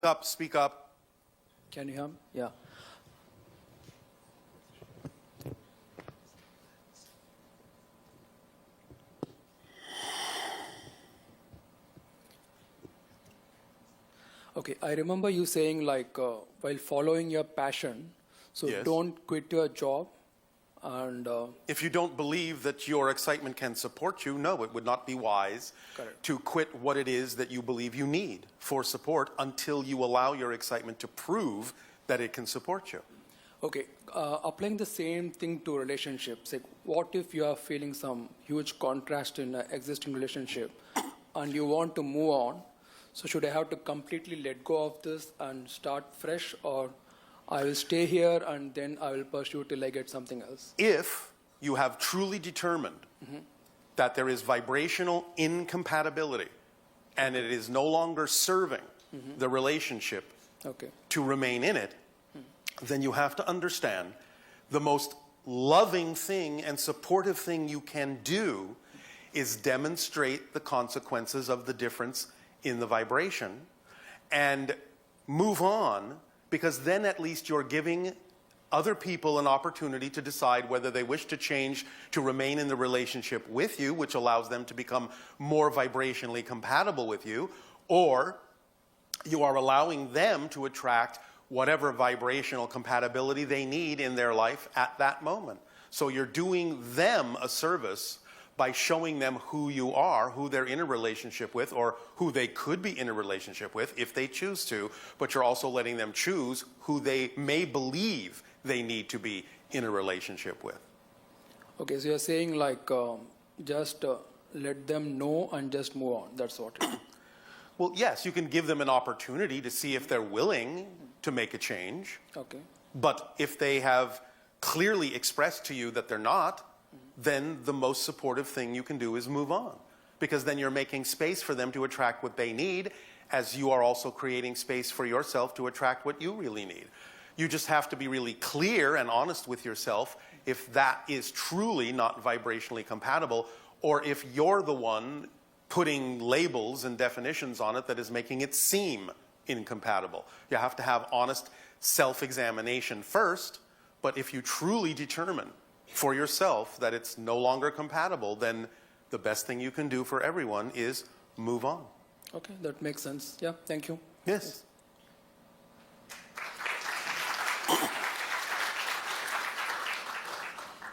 Up, speak up. Can you hear me? Yeah. Okay, I remember you saying while following your passion, so Yes. don't quit your job and If you don't believe that your excitement can support you, no, it would not be wise Correct. to quit what it is that you believe you need for support until you allow your excitement to prove that it can support you. okay, applying the same thing to relationships. Like, what if you are feeling some huge contrast in an existing relationship and you want to move on? So should I have to completely let go of this and start fresh, or I will stay here and then I will pursue till I get something else? If you have truly determined that there is vibrational incompatibility and it is no longer serving the relationship Okay. to remain in it, then you have to understand the most loving thing and supportive thing you can do is demonstrate the consequences of the difference in the vibration and move on, because then at least you're giving other people an opportunity to decide whether they wish to change to remain in the relationship with you, which allows them to become more vibrationally compatible with you, or you are allowing them to attract whatever vibrational compatibility they need in their life at that moment. So you're doing them a service by showing them who you are, who they're in a relationship with, or who they could be in a relationship with if they choose to, but you're also letting them choose who they may believe they need to be in a relationship with. Okay, so you're saying just let them know and just move on. That's what it is. Well, yes, you can give them an opportunity to see if they're willing to make a change, Okay. but if they have clearly expressed to you that they're not, then the most supportive thing you can do is move on. Because then you're making space for them to attract what they need, as you are also creating space for yourself to attract what you really need. You just have to be really clear and honest with yourself if that is truly not vibrationally compatible, or if you're the one putting labels and definitions on it that is making it seem incompatible. You have to have honest self-examination first, but if you truly determine for yourself that it's no longer compatible, then the best thing you can do for everyone is move on. Okay, that makes sense. Yeah, thank you. Yes.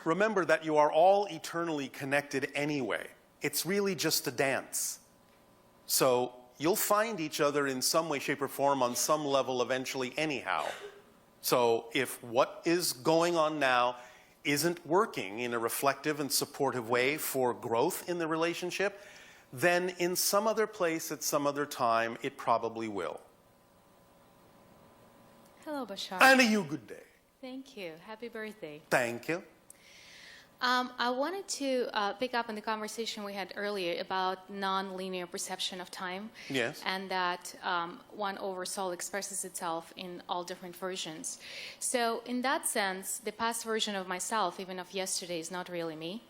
Remember that you are all eternally connected anyway. It's really just a dance. So you'll find each other in some way, shape, or form on some level eventually anyhow. So if what is going on now isn't working in a reflective and supportive way for growth in the relationship, then in some other place at some other time, it probably will. Hello, Bashar. And you good day. Thank you. Happy birthday. Thank you. I wanted to pick up on the conversation we had earlier about non-linear perception of time. Yes. And that one oversoul expresses itself in all different versions. So in that sense, the past version of myself, even of yesterday, is not really me.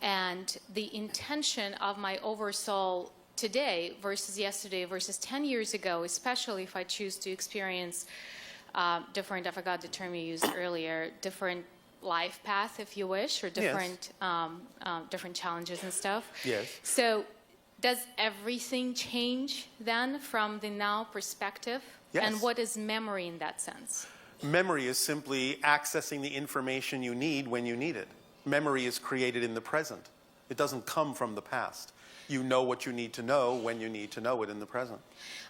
And the intention of my oversoul today versus yesterday versus 10 years ago, especially if I choose to experience different, I forgot the term you used earlier, different life path, if you wish, or different different challenges and stuff. Yes. So does everything change then from the now perspective? Yes. And what is memory in that sense? Memory is simply accessing the information you need when you need it. Memory is created in the present. It doesn't come from the past. You know what you need to know when you need to know it in the present.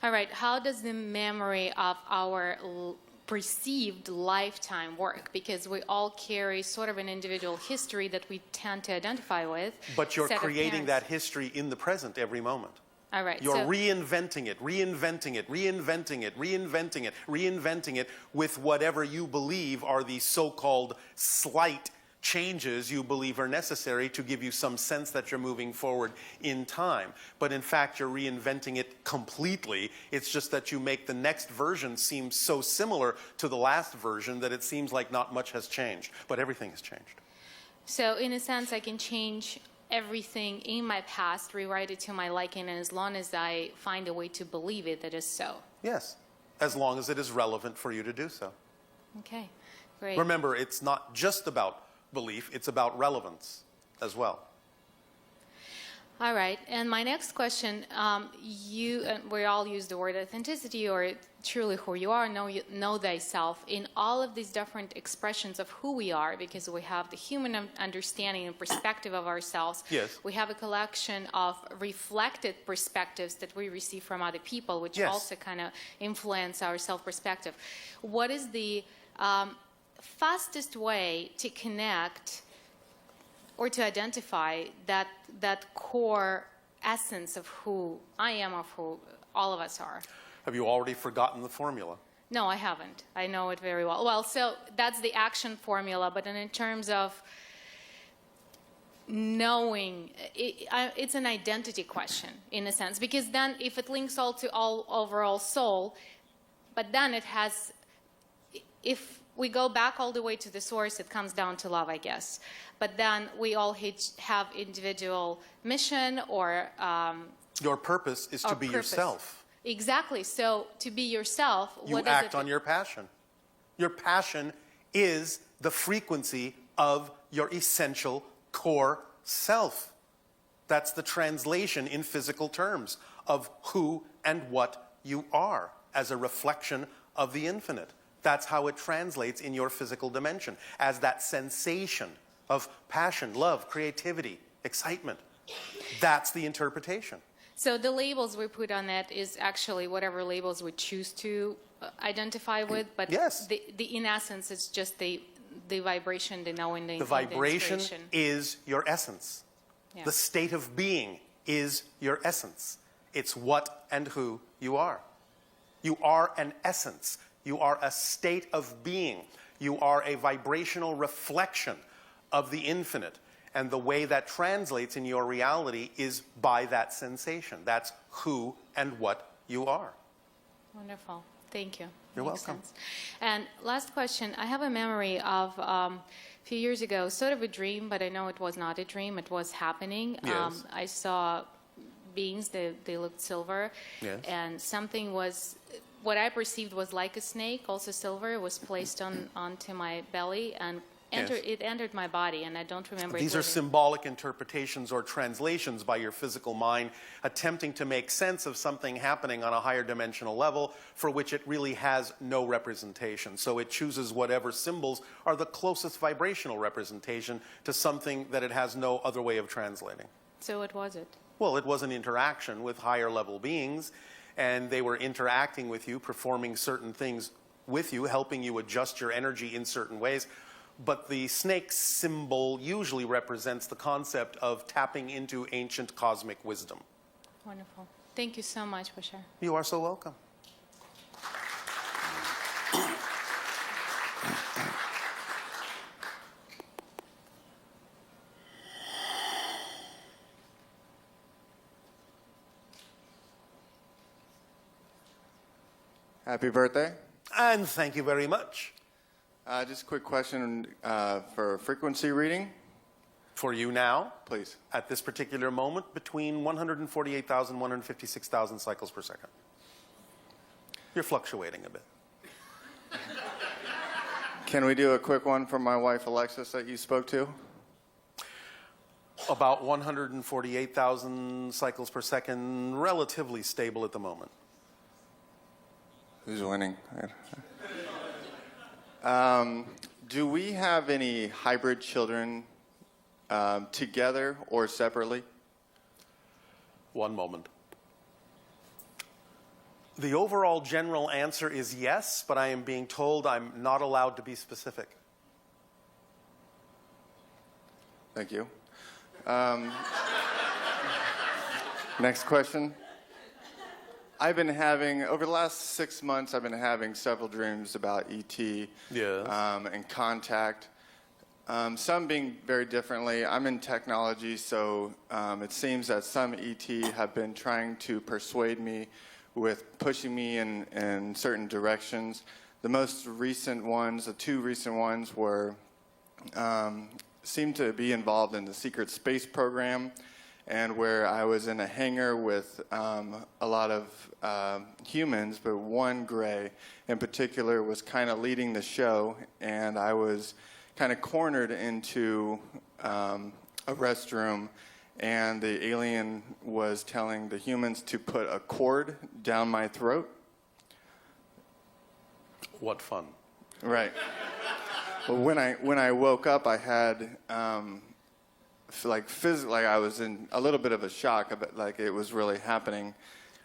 All right. How does the memory of our perceived lifetime work? Because we all carry sort of an individual history that we tend to identify with. But you're set of creating parents. that history in the present every moment. All right. You're so, reinventing it, reinventing it, reinventing it, reinventing it, reinventing it with whatever you believe are the so-called slight changes you believe are necessary to give you some sense that you're moving forward in time. But in fact, you're reinventing it completely. It's just that you make the next version seem so similar to the last version that it seems like not much has changed. But everything has changed. So in a sense, I can change everything in my past, rewrite it to my liking, and as long as I find a way to believe it, that is so. Yes. as long as it is relevant for you to do so. Okay, great. Remember, it's not just about belief, it's about relevance as well. All right, and my next question, we all use the word authenticity, or truly who you are, know thyself, in all of these different expressions of who we are, because we have the human understanding and perspective of ourselves. Yes. We have a collection of reflected perspectives that we receive from other people, which Yes. also kind of influence our self-perspective. What is the fastest way to connect or to identify that core essence of who I am, of who all of us are? Have you already forgotten the formula? No, I haven't. I know it very well. Well, so that's the action formula, but in terms of knowing, it's an identity question in a sense, because then if it links all to all overall soul, but then it has, if we go back all the way to the source, it comes down to love, I guess. But then we all have individual mission or Your purpose is to be purpose. yourself. Exactly. So to be yourself, You what is act it? on your passion. Your passion is the frequency of your essential core self. That's the translation in physical terms of who and what you are as a reflection of the infinite. That's how it translates in your physical dimension, as that sensation of passion, love, creativity, excitement. That's the interpretation. So the labels we put on that is actually whatever labels we choose to identify with, but Yes. in essence, it's just the vibration, the knowing, the The vibration inspiration. is your essence. Yeah. The state of being is your essence. It's what and who you are. You are an essence. You are a state of being. You are a vibrational reflection of the infinite. And the way that translates in your reality is by that sensation. That's who and what you are. Wonderful. Thank you. You're Makes welcome. sense. And last question. I have a memory of a few years ago, sort of a dream, but I know it was not a dream. It was happening. Yes. I saw beings. They looked silver. Yes. And something was, what I perceived was like a snake, also silver, was placed onto my belly and Yes. it entered my body, and I don't remember These it are leaving. symbolic interpretations or translations by your physical mind, attempting to make sense of something happening on a higher dimensional level for which it really has no representation. So it chooses whatever symbols are the closest vibrational representation to something that it has no other way of translating. So what was it? Well, it was an interaction with higher level beings, and they were interacting with you, performing certain things with you, helping you adjust your energy in certain ways. But the snake symbol usually represents the concept of tapping into ancient cosmic wisdom. Wonderful. Thank you so much, Bashar. You are so welcome. Happy birthday. And thank you very much. Just a quick question for frequency reading, For you now, please. at this particular moment, between 148,000 and 156,000 cycles per second. You're fluctuating a bit. Can we do a quick one for my wife Alexis that you spoke to? About 148,000 cycles per second, relatively stable at the moment. Who's winning? Do we have any hybrid children together or separately? One moment. The overall general answer is yes, but I am being told I'm not allowed to be specific. Thank you. Next question. I've been having, over the last 6 months, I've been having several dreams about ET Yes. and contact. Some being very differently. I'm in technology, so it seems that some ET have been trying to persuade me with pushing me in certain directions. The most recent ones, the two recent ones, were seem to be involved in the secret space program, and where I was in a hangar with a lot of humans, but one gray in particular was kind of leading the show, and I was kind of cornered into a restroom, and the alien was telling the humans to put a cord down my throat. What fun. Right. Well, when I woke up, I had like I was in a little bit of a shock, about, like it was really happening,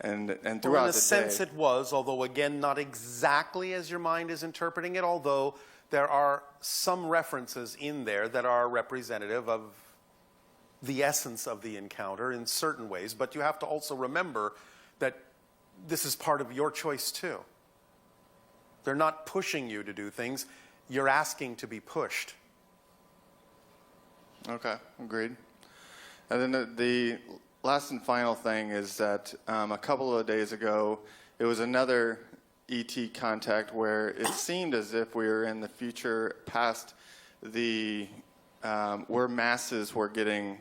and throughout Well, in the a sense day, it was, although again not exactly as your mind is interpreting it, although there are some references in there that are representative of the essence of the encounter in certain ways, but you have to also remember that this is part of your choice too. They're not pushing you to do things, you're asking to be pushed. Okay, agreed. And then the last and final thing is that a couple of days ago, it was another ET contact where it seemed as if we were in the future past where masses were getting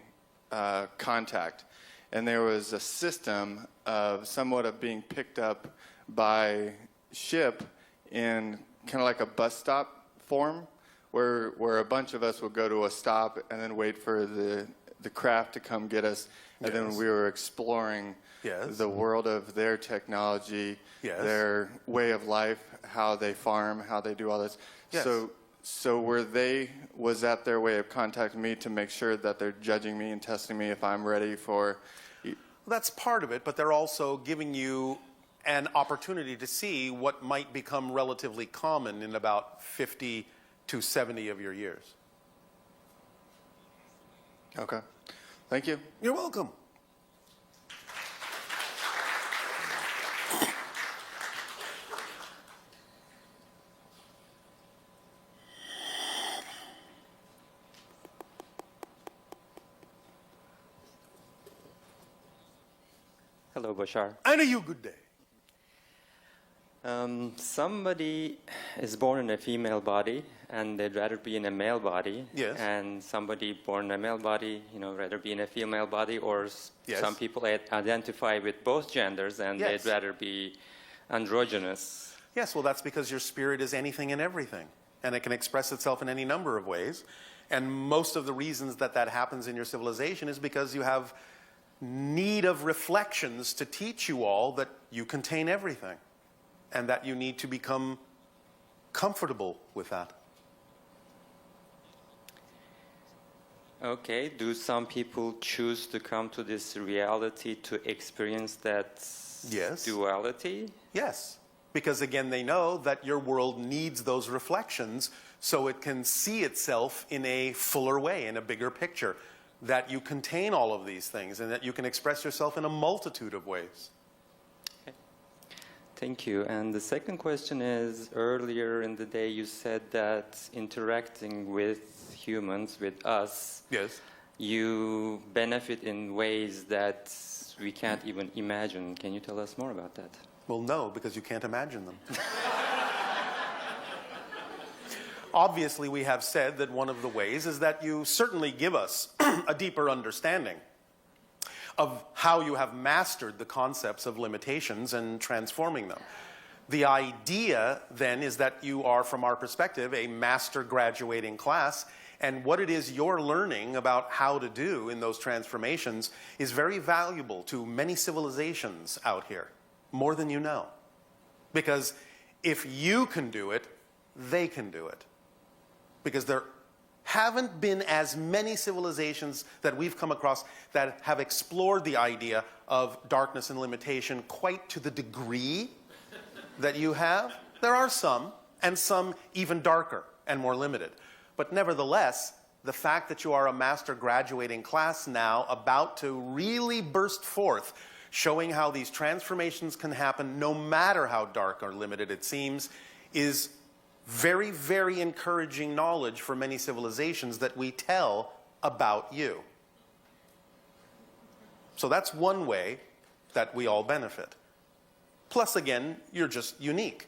contact. And there was a system of somewhat of being picked up by ship in kind of like a bus stop form, where a bunch of us would go to a stop and then wait for the craft to come get us, and then we were exploring the world of their technology, their way of life, how they farm, how they do all this. So was that their way of contacting me to make sure that they're judging me and testing me if I'm ready for... That's part of it, but they're also giving you an opportunity to see what might become relatively common in about 50 to 70 of your years. Okay. Thank you. You're welcome. Hello, Bashar. And a you good day. Somebody is born in a female body, and they'd rather be in a male body. Yes. And somebody born in a male body, rather be in a female body, or some people identify with both genders, and they'd rather be androgynous. Yes, well, that's because your spirit is anything and everything, and it can express itself in any number of ways. And most of the reasons that that happens in your civilization is because you have need of reflections to teach you all that you contain everything, and that you need to become comfortable with that. Okay, do some people choose to come to this reality to experience that duality? Yes, because again, they know that your world needs those reflections so it can see itself in a fuller way, in a bigger picture, that you contain all of these things and that you can express yourself in a multitude of ways. Thank you. And the second question is, earlier in the day you said that interacting with humans, with us, you benefit in ways that we can't even imagine. Can you tell us more about that? Well, no, because you can't imagine them. Obviously, we have said that one of the ways is that you certainly give us a deeper understanding of how you have mastered the concepts of limitations and transforming them. The idea, then, is that you are, from our perspective, a master graduating class, and what it is you're learning about how to do in those transformations is very valuable to many civilizations out here, more than you know. Because if you can do it, they can do it. Because there haven't been as many civilizations that we've come across that have explored the idea of darkness and limitation quite to the degree that you have. There are some, and some even darker and more limited. But nevertheless, the fact that you are a master graduating class now, about to really burst forth, showing how these transformations can happen no matter how dark or limited it seems, is very, very encouraging knowledge for many civilizations that we tell about you. So that's one way that we all benefit. Plus, again, you're just unique.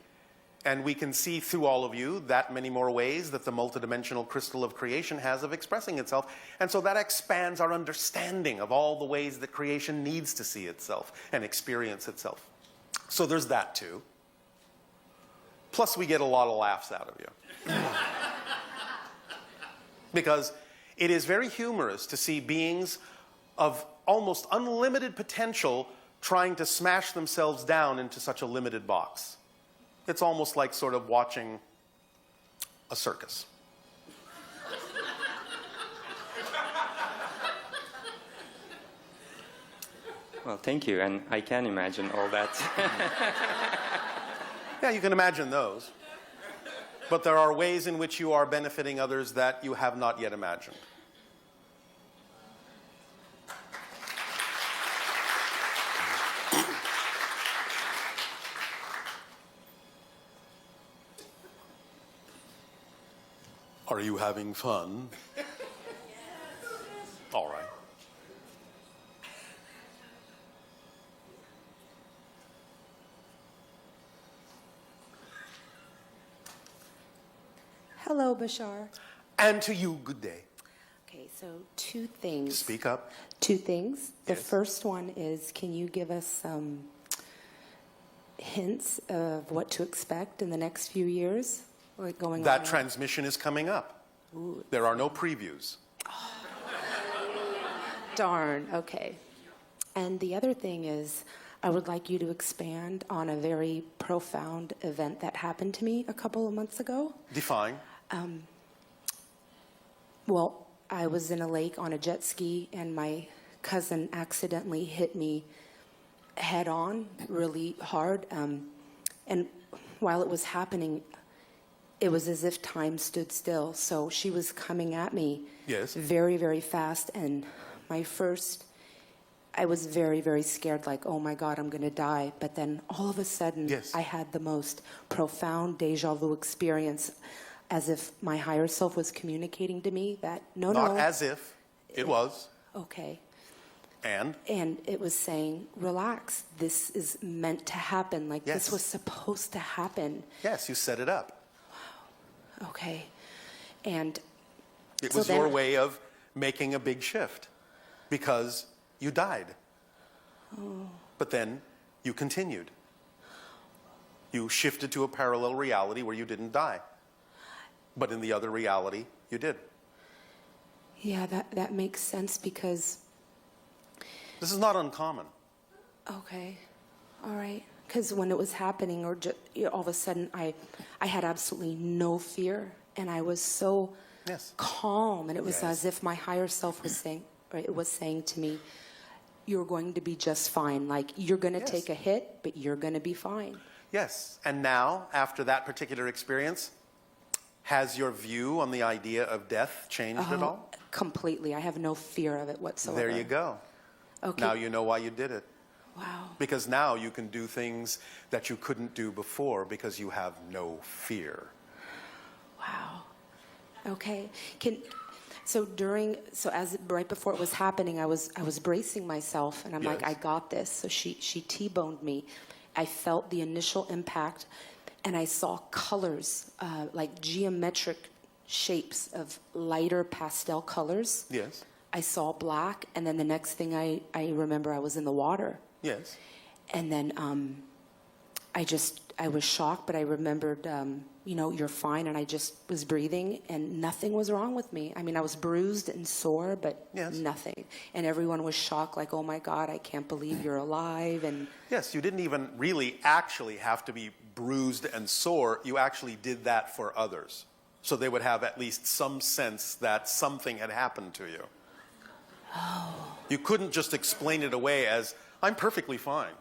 And we can see through all of you that many more ways that the multidimensional crystal of creation has of expressing itself. And so that expands our understanding of all the ways that creation needs to see itself and experience itself. So there's that too. Plus we get a lot of laughs out of you. Because it is very humorous to see beings of almost unlimited potential trying to smash themselves down into such a limited box. It's almost like sort of watching a circus. Well, thank you, and I can imagine all that. Yeah, you can imagine those. But there are ways in which you are benefiting others that you have not yet imagined. Are you having fun? All right. Hello, Bashar. And to you, good day. Okay, so two things. Speak up. Two things. The Yes. first one is, can you give us some hints of what to expect in the next few years? Like going That on? transmission is coming up. Ooh, There are no previews. darn, okay. And the other thing is, I would like you to expand on a very profound event that happened to me a couple of months ago. Define. Well, I was in a lake on a jet ski, and my cousin accidentally hit me head on really hard. And while it was happening, it was as if time stood still. So she was coming at me Yes. very, very fast. And I was very, very scared, like, oh my God, I'm going to die. But then all of a sudden, Yes. I had the most profound deja vu experience, as if my higher self was communicating to me that, no, Not no. as if. It was. Okay. And? And it was saying, relax, this is meant to happen. Like, Yes. this was supposed to happen. Yes, you set it up. Okay. And It So was your then- way of making a big shift because you died. But then you continued. You shifted to a parallel reality where you didn't die. But in the other reality, you did. yeah, that makes sense because, This is not uncommon. okay, all right. Because when it was happening, or all of a sudden, I had absolutely no fear. And I was so Yes. calm. And it was Yes. as if my higher self was saying, or it was saying to me, you're going to be just fine. Like, you're going to Yes. take a hit, but you're going to be fine. Yes. And now, after that particular experience, has your view on the idea of death changed at all? Completely. I have no fear of it whatsoever. There you go. Okay. Now you know why you did it. Wow. Because now you can do things that you couldn't do before because you have no fear. Wow. Okay. Right before it was happening, I was bracing myself, and I'm like, Yes. I got this. So she T-boned me. I felt the initial impact, and I saw colors, like geometric shapes of lighter pastel colors. Yes. I saw black, and then the next thing I remember, I was in the water. Yes. And then I was shocked, but I remembered, you're fine. And I just was breathing, and nothing was wrong with me. I mean, I was bruised and sore, but Yes. nothing. And everyone was shocked, like, oh my God, I can't believe you're alive. And Yes, you didn't even really actually have to be bruised and sore. You actually did that for others. So they would have at least some sense that something had happened to you. Oh. You couldn't just explain it away as, I'm perfectly fine.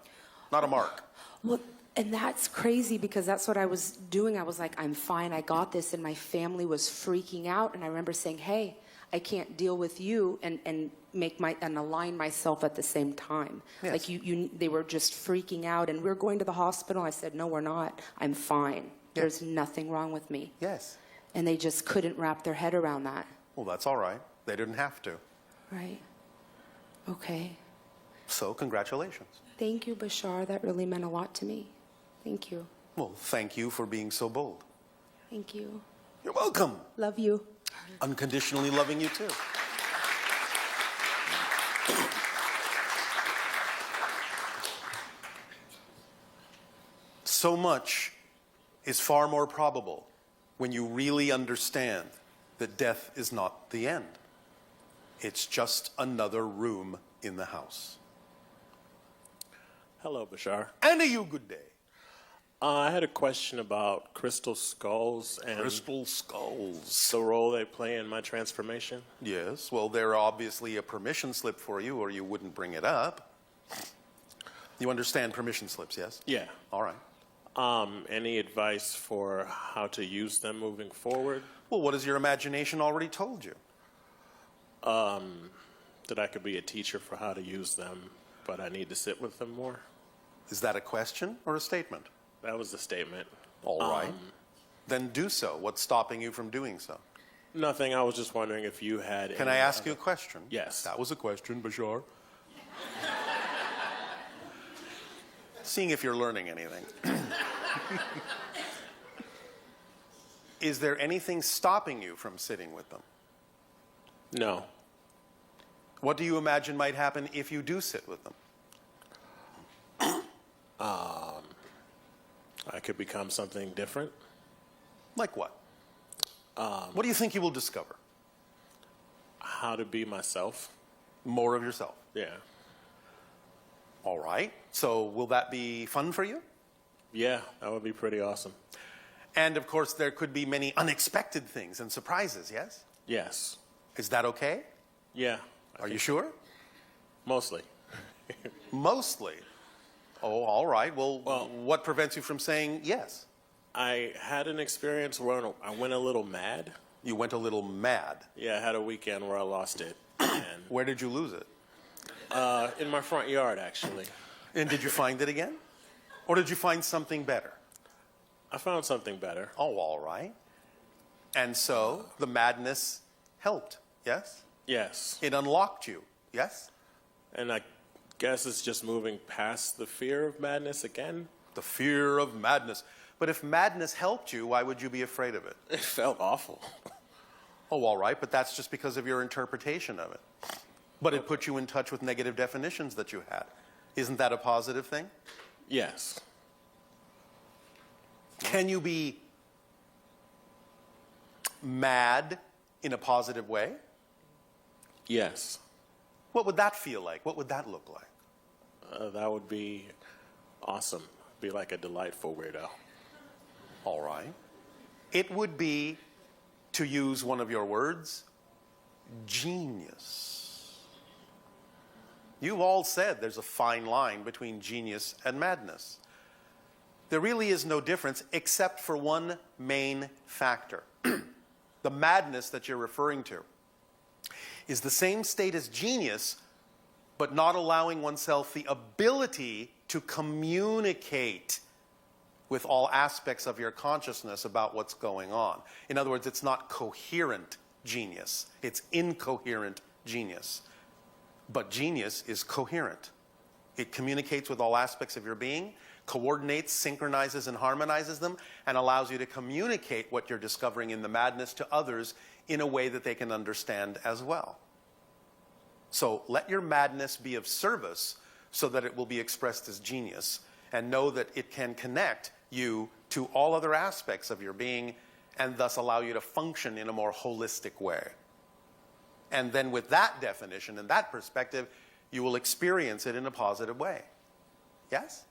Not a mark. well, and that's crazy because that's what I was doing. I was like, I'm fine, I got this. And my family was freaking out. And I remember saying, hey, I can't deal with you and align myself at the same time. Yes. Like they were just freaking out, and we're going to the hospital. I said, no, we're not. I'm fine. There's nothing wrong with me. Yes. And they just couldn't wrap their head around that. Well, that's all right. They didn't have to. Right. Okay. So congratulations. Thank you, Bashar. That really meant a lot to me. Thank you. Well, thank you for being so bold. Thank you. You're welcome. Love you. Unconditionally loving you too. So much is far more probable when you really understand that death is not the end. It's just another room in the house. Hello, Bashar. And to you, good day. I had a question about crystal skulls and Crystal skulls. the role they play in my transformation. Yes, well, they're obviously a permission slip for you, or you wouldn't bring it up. You understand permission slips, yes? Yeah. All right. Any advice for how to use them moving forward? Well, what has your imagination already told you? That I could be a teacher for how to use them, but I need to sit with them more? Is that a question or a statement? That was the statement. All right. Then do so. What's stopping you from doing so? Nothing. I was just wondering if you had. Can I ask you a question? Yes. That was a question, Bashar. Seeing if you're learning anything. Is there anything stopping you from sitting with them? No. What do you imagine might happen if you do sit with them? I could become something different. Like what? What do you think you will discover? How to be myself. More of yourself. Yeah. All right. So will that be fun for you? Yeah, that would be pretty awesome. And of course, there could be many unexpected things and surprises, yes? Yes. Is that okay? Yeah. Are you sure? Mostly. Mostly. Oh, all right. Well, Well- what prevents you from saying yes? I had an experience where I went a little mad. You went a little mad. Yeah, I had a weekend where I lost it. And Where did you lose it? in my front yard, actually. And did you find it again? Or did you find something better? I found something better. Oh, all right. And so the madness helped, yes? Yes. It unlocked you, yes? And I guess it's just moving past the fear of madness again. The fear of madness. But if madness helped you, why would you be afraid of it? It felt awful. Oh, all right, but that's just because of your interpretation of it. But it put you in touch with negative definitions that you had. Isn't that a positive thing? Yes. Can you be mad in a positive way? Yes. What would that feel like? What would that look like? That would be awesome. Be like a delightful weirdo. All right. It would be, to use one of your words, genius. You've all said there's a fine line between genius and madness. There really is no difference except for one main factor. The madness that you're referring to is the same state as genius, but not allowing oneself the ability to communicate with all aspects of your consciousness about what's going on. In other words, it's not coherent genius. It's incoherent genius. But genius is coherent. It communicates with all aspects of your being, coordinates, synchronizes, and harmonizes them, and allows you to communicate what you're discovering in the madness to others in a way that they can understand as well. So let your madness be of service so that it will be expressed as genius, and know that it can connect you to all other aspects of your being and thus allow you to function in a more holistic way. And then with that definition and that perspective, you will experience it in a positive way. Yes?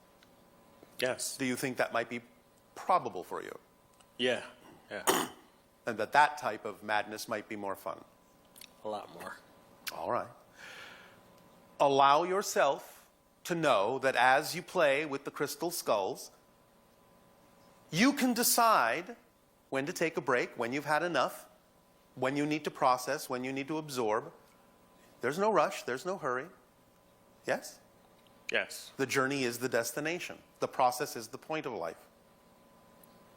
Yes. Do you think that might be probable for you? Yeah. Yeah. And that that type of madness might be more fun? A lot more. All right. Allow yourself to know that as you play with the crystal skulls, you can decide when to take a break, when you've had enough, when you need to process, when you need to absorb. There's no rush, there's no hurry. Yes? Yes. The journey is the destination. The process is the point of life.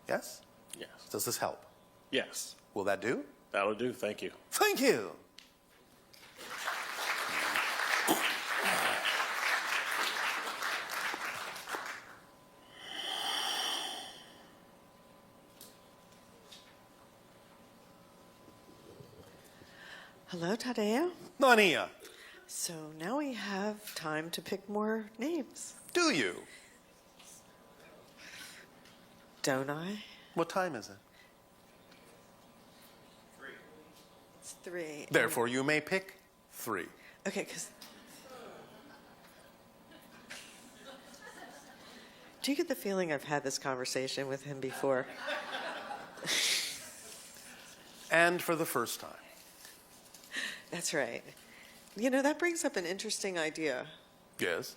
Yes? Yes. Does this help? Yes. Will that do? That'll do. Thank you. Thank you. Hello, Tadeo. Nania, So now we have time to pick more names, do you? don't I? What time is it? It's 3. Therefore, you may pick 3. Okay, because... Do you get the feeling I've had this conversation with him before? And for the first time. That's right. You know, that brings up an interesting idea. Yes?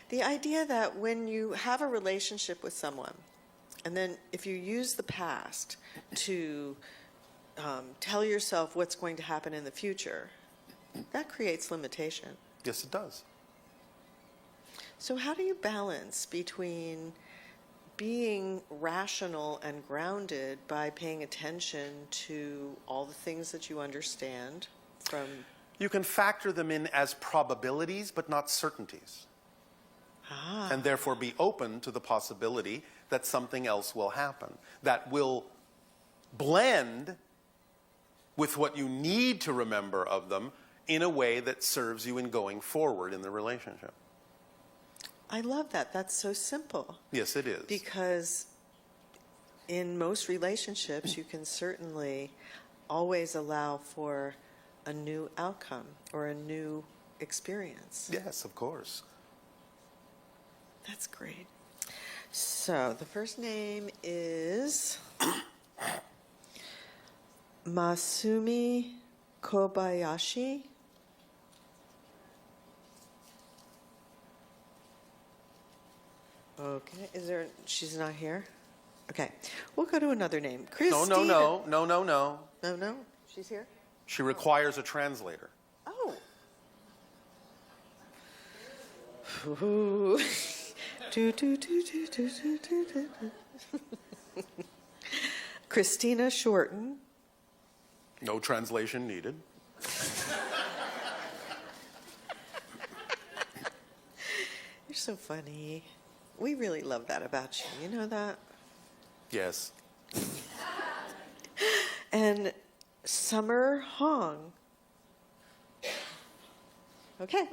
The idea that when you have a relationship with someone, and then if you use the past to tell yourself what's going to happen in the future, that creates limitation. Yes, it does. So how do you balance between being rational and grounded by paying attention to all the things that you understand from... You can factor them in as probabilities, but not certainties. And therefore be open to the possibility that something else will happen that will blend with what you need to remember of them in a way that serves you in going forward in the relationship. I love that. That's so simple. Yes, it is. Because in most relationships, you can certainly always allow for a new outcome or a new experience. Yes, of course. That's great. So the first name is Masumi Kobayashi. Okay, she's not here? Okay, we'll go to another name. Christina. No, she's here? She requires a translator. Oh. Ooh. Christina Shorten. No translation needed. You're so funny. We really love that about you. You know that? Yes. And Summer Hong. Okay.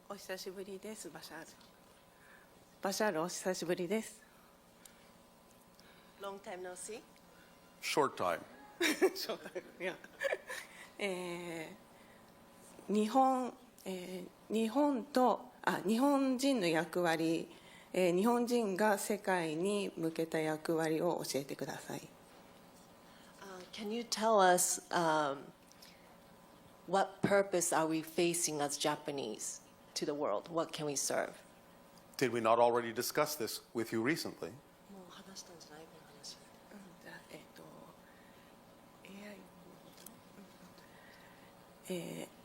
お久しぶりです、バシャール。バシャール、お久しぶりです。Long time no see? Short time. Yeah. 日本人の役割、日本人が世界に向けた役割を教えてください。Can you tell us what purpose are we facing as Japanese to the world? What can we serve? Did we not already discuss this with you recently? もう話したんじゃないこの話。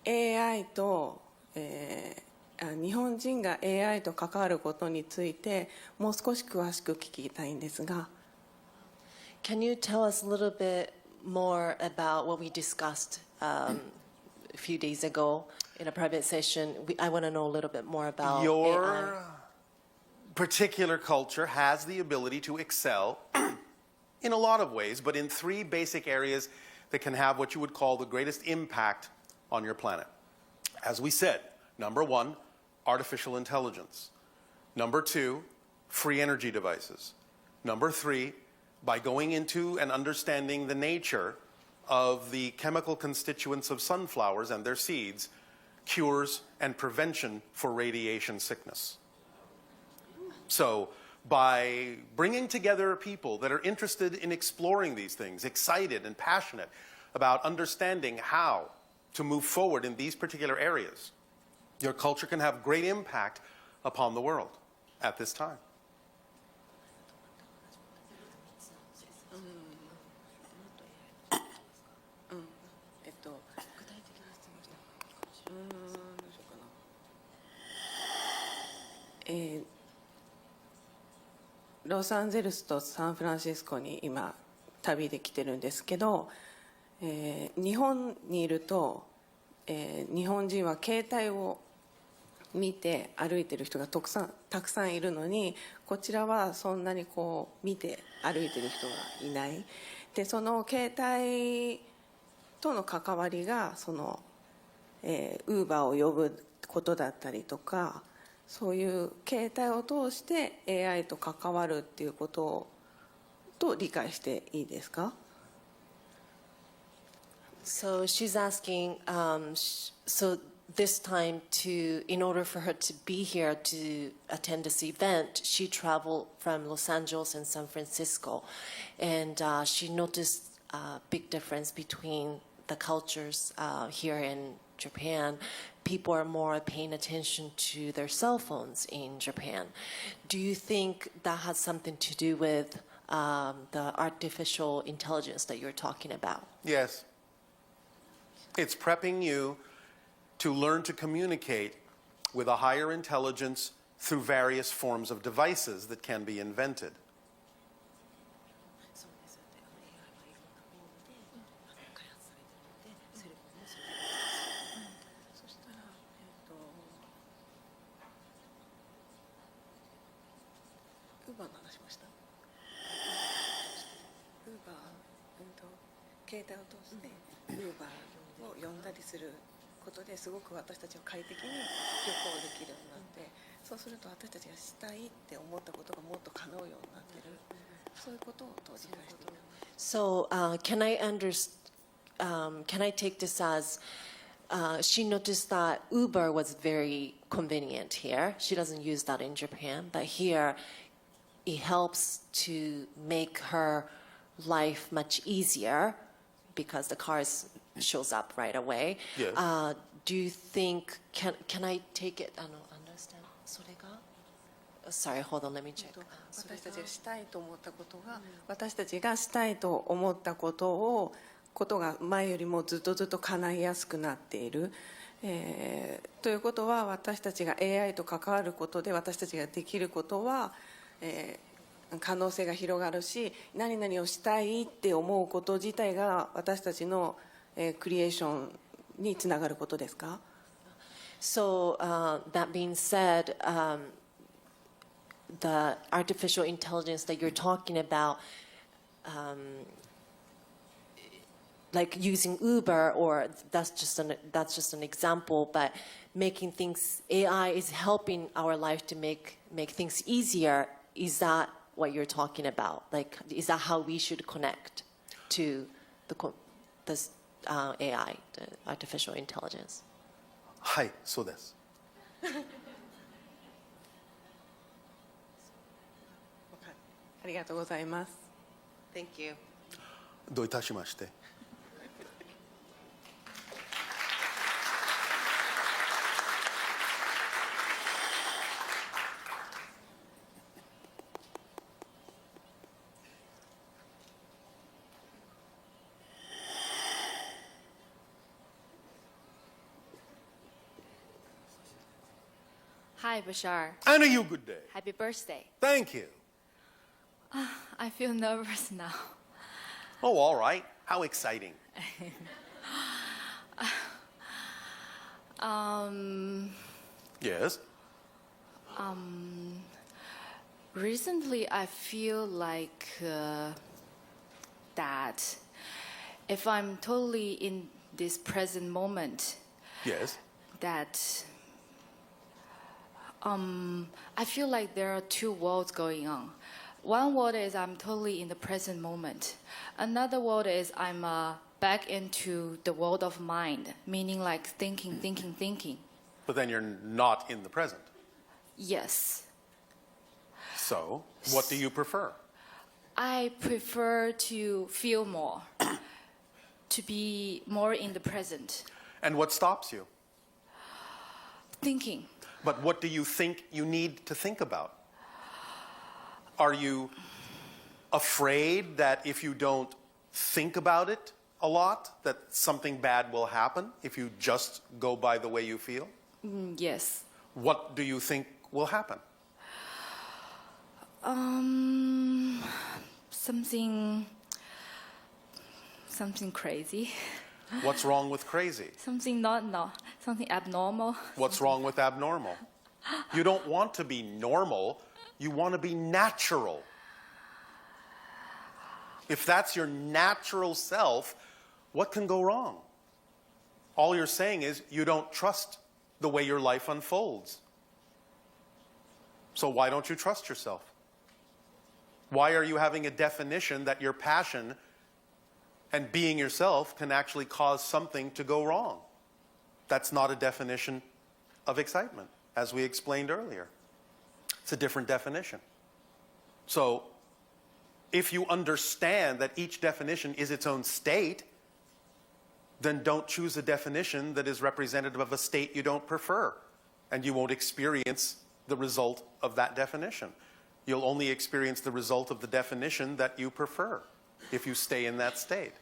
AI と、日本人が AI と関わることについてもう少し詳しく聞きたいんですが。Can you tell us a little bit more about what we discussed a few days ago in a private session? I want to know a little bit more about Your AI. particular culture has the ability to excel in a lot of ways, but in 3 basic areas that can have what you would call the greatest impact on your planet. As we said, number 1, artificial intelligence. Number 2, free energy devices. Number 3, by going into and understanding the nature of the chemical constituents of sunflowers and their seeds, cures and prevention for radiation sickness. So by bringing together people that are interested in exploring these things, excited and passionate about understanding how to move forward in these particular areas, your culture can have great impact upon the world at this time. Mm. ロサンゼルスとサンフランシスコに今旅で来てるんですけど、日本にいると、日本人は携帯を見て歩いてる人がたくさんいるのに、こちらはそんなにこう見て歩いてる人がいない。でその携帯との関わりがそのウーバーを呼ぶことだったりとか、そういう携帯を通して AI と関わるっていうことと理解していいですか？ So she's asking, so this time in order for her to be here to attend this event, she traveled from Los Angeles and San Francisco. And she noticed a big difference between the cultures here in Japan. People are more paying attention to their cell phones in Japan. Do you think that has something to do with the artificial intelligence that you're talking about? Yes. It's prepping you to learn to communicate with a higher intelligence through various forms of devices that can be invented. Uber を呼んだりすることですごく私たちは快適に旅行できるようになって、そうすると私たちがしたいって思ったことがもっと叶うようになってる、そういうことを理解している。So can I take this as she noticed that Uber was very convenient here. She doesn't use that in Japan, but here it helps to make her life much easier because the car shows up right away. Yes. Do you think, can I take it? Understand? それが? Sorry, hold on, let me check. 私たちがしたいと思ったことが、私たちがしたいと思ったことが前よりもずっと叶いやすくなっている。ということは、私たちが AI と関わることで私たちができることは、可能性が広がるし、何々をしたいって思うこと自体が私たちのクリエーションにつながることですか？ So that being said, the artificial intelligence that you're talking about, like using Uber, or that's just an example, but making things, AI is helping our life to make things easier. Is that what you're talking about? Like, is that how we should connect to this AI, the artificial intelligence? はい、そうです。ありがとうございます。 Thank you. どういたしまして。Hi, Bashar. And you good day. Happy birthday. Thank you. I feel nervous now. Oh, all right. How exciting. Yes. Recently, I feel like that if I'm totally in this present moment, Yes. that I feel like there are two worlds going on. One world is I'm totally in the present moment. Another world is I'm back into the world of mind, meaning like thinking. But then you're not in the present. Yes. So, what do you prefer? I prefer to feel more, to be more in the present. And what stops you? Thinking. But what do you think you need to think about? Are you afraid that if you don't think about it a lot, that something bad will happen if you just go by the way you feel? Yes. What do you think will happen? Something crazy. What's wrong with crazy? Something something abnormal. What's wrong with abnormal? You don't want to be normal, you want to be natural. If that's your natural self, what can go wrong? All you're saying is you don't trust the way your life unfolds. So why don't you trust yourself? Why are you having a definition that your passion and being yourself can actually cause something to go wrong? That's not a definition of excitement, as we explained earlier. It's a different definition. So if you understand that each definition is its own state, then don't choose a definition that is representative of a state you don't prefer, and you won't experience the result of that definition. You'll only experience the result of the definition that you prefer if you stay in that state.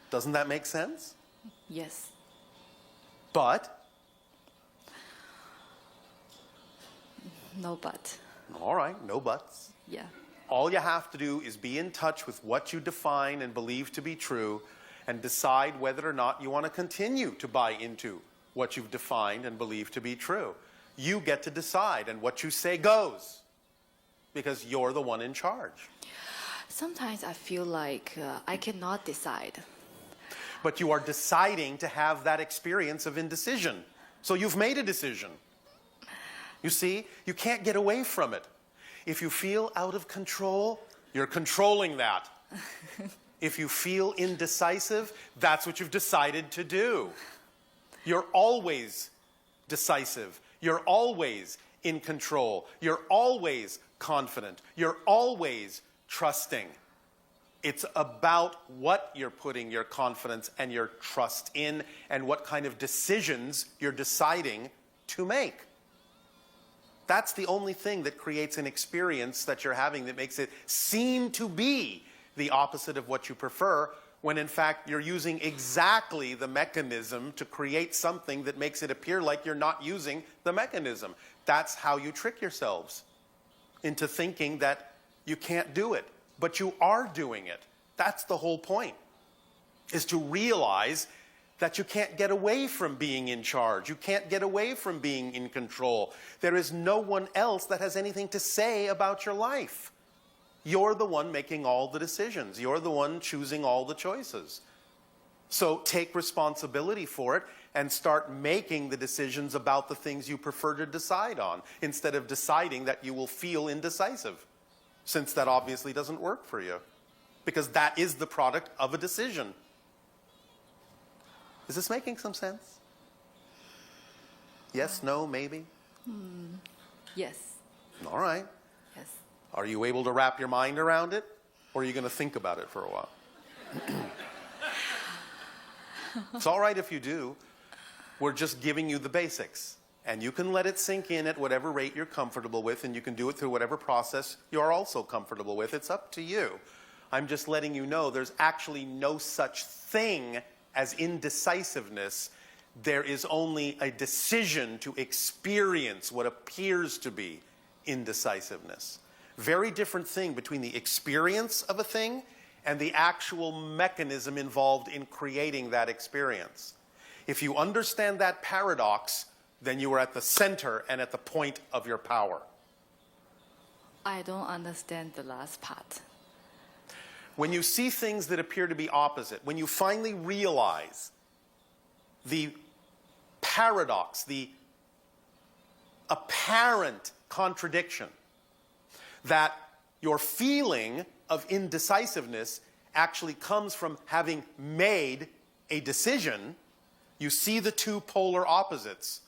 Doesn't that make sense? Yes. But? No but. All right, no buts. Yeah. All you have to do is be in touch with what you define and believe to be true and decide whether or not you want to continue to buy into what you've defined and believe to be true. You get to decide, and what you say goes, because you're the one in charge. Sometimes I feel like I cannot decide. But you are deciding to have that experience of indecision. So you've made a decision. You see, you can't get away from it. If you feel out of control, you're controlling that. If you feel indecisive, that's what you've decided to do. You're always decisive. You're always in control. You're always confident. You're always trusting. It's about what you're putting your confidence and your trust in and what kind of decisions you're deciding to make. That's the only thing that creates an experience that you're having that makes it seem to be the opposite of what you prefer, when in fact you're using exactly the mechanism to create something that makes it appear like you're not using the mechanism. That's how you trick yourselves into thinking that you can't do it, but you are doing it. That's the whole point, is to realize that you can't get away from being in charge. You can't get away from being in control. There is no one else that has anything to say about your life. You're the one making all the decisions. You're the one choosing all the choices. So take responsibility for it and start making the decisions about the things you prefer to decide on, instead of deciding that you will feel indecisive, since that obviously doesn't work for you, because that is the product of a decision. Is this making some sense? Yes, no, maybe? Yes. All right. Yes. Are you able to wrap your mind around it, or are you going to think about it for a while? It's all right if you do. We're just giving you the basics, and you can let it sink in at whatever rate you're comfortable with, and you can do it through whatever process you're also comfortable with. It's up to you. I'm just letting you know there's actually no such thing as indecisiveness. There is only a decision to experience what appears to be indecisiveness. Very different thing between the experience of a thing and the actual mechanism involved in creating that experience. If you understand that paradox, then you are at the center and at the point of your power. I don't understand the last part. When you see things that appear to be opposite, when you finally realize the paradox, the apparent contradiction, that your feeling of indecisiveness actually comes from having made a decision, you see the two polar opposites.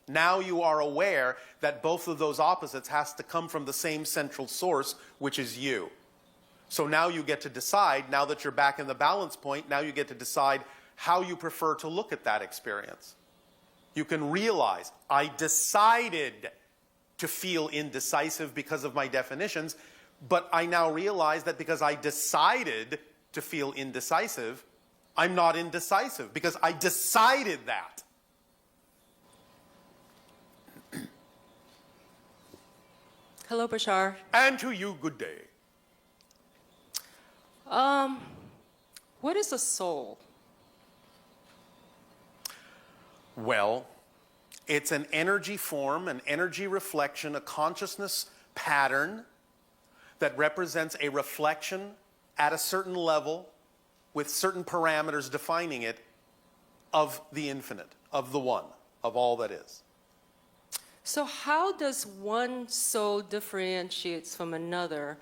Now you are aware that both of those opposites has to come from the same central source, which is you. So now you get to decide, now that you're back in the balance point, now you get to decide how you prefer to look at that experience. You can realize, I decided to feel indecisive because of my definitions, but I now realize that because I decided to feel indecisive, I'm not indecisive because I decided that. Hello, Bashar. And to you, good day. What is a soul? Well, it's an energy form, an energy reflection, a consciousness pattern that represents a reflection at a certain level with certain parameters defining it of the infinite, of the one, of all that is. So how does one soul differentiates from another?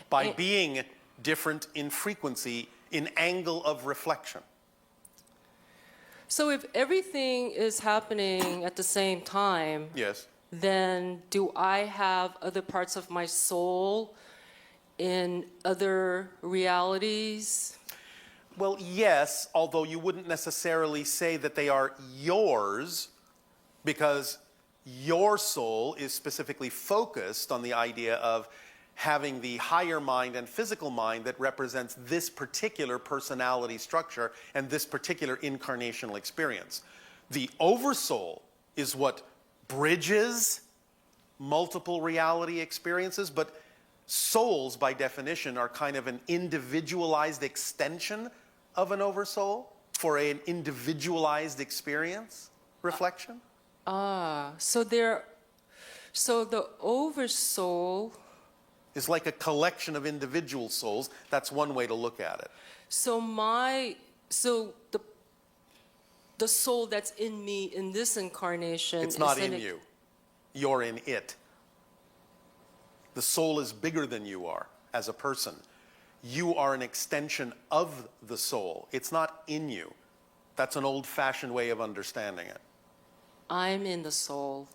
By being different in frequency, in angle of reflection. So if everything is happening at the same time, Yes. then do I have other parts of my soul in other realities? Well, yes, although you wouldn't necessarily say that they are yours, because your soul is specifically focused on the idea of having the higher mind and physical mind that represents this particular personality structure and this particular incarnational experience. The oversoul is what bridges multiple reality experiences, but souls, by definition, are kind of an individualized extension of an oversoul for an individualized experience reflection. So the oversoul is like a collection of individual souls. That's one way to look at it. So the soul that's in me in this incarnation. It's not in you. You're in it. The soul is bigger than you are as a person. You are an extension of the soul. It's not in you. That's an old-fashioned way of understanding it. I'm in the soul.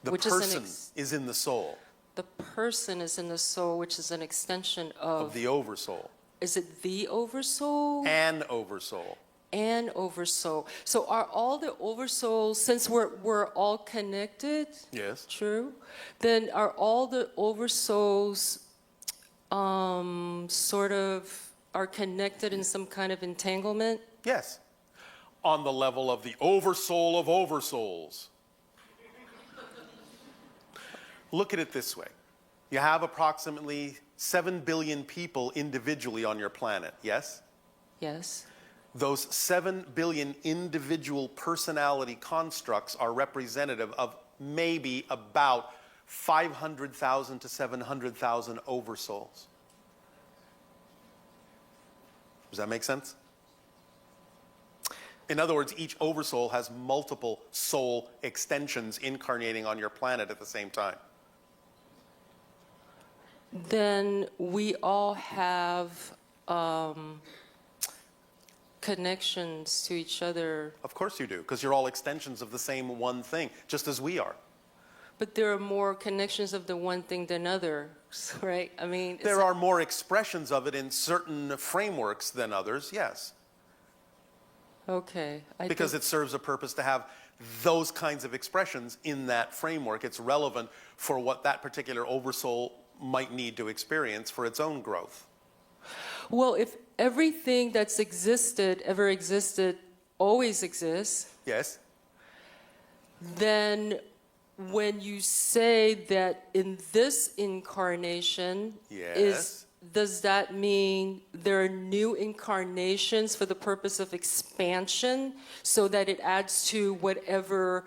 The person is in the soul. The person is in the soul, which is an extension of the oversoul. Is it the oversoul? An oversoul. An oversoul. So are all the oversouls, since we're all connected? Yes. True. Then are all the oversouls sort of are connected in some kind of entanglement? Yes. On the level of the oversoul of oversouls. Look at it this way. You have approximately 7 billion people individually on your planet, yes? Yes. Those 7 billion individual personality constructs are representative of maybe about 500,000 to 700,000 oversouls. Does that make sense? In other words, each oversoul has multiple soul extensions incarnating on your planet at the same time. Then we all have connections to each other. Of course you do, because you're all extensions of the same one thing, just as we are. But there are more connections of the one thing than others, right? I mean, there are more expressions of it in certain frameworks than others, yes. Okay. Because it serves a purpose to have those kinds of expressions in that framework. It's relevant for what that particular oversoul might need to experience for its own growth. Well, if everything that's ever existed, always exists. Yes. Then when you say that in this incarnation, yes. Does that mean there are new incarnations for the purpose of expansion so that it adds to whatever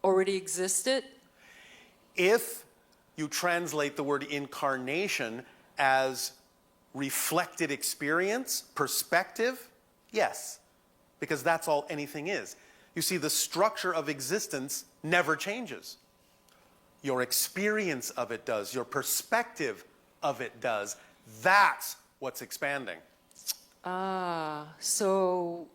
already existed? If you translate the word incarnation as reflected experience, perspective, yes, because that's all anything is. You see, the structure of existence never changes. Your experience of it does. Your perspective of it does. That's what's expanding. So...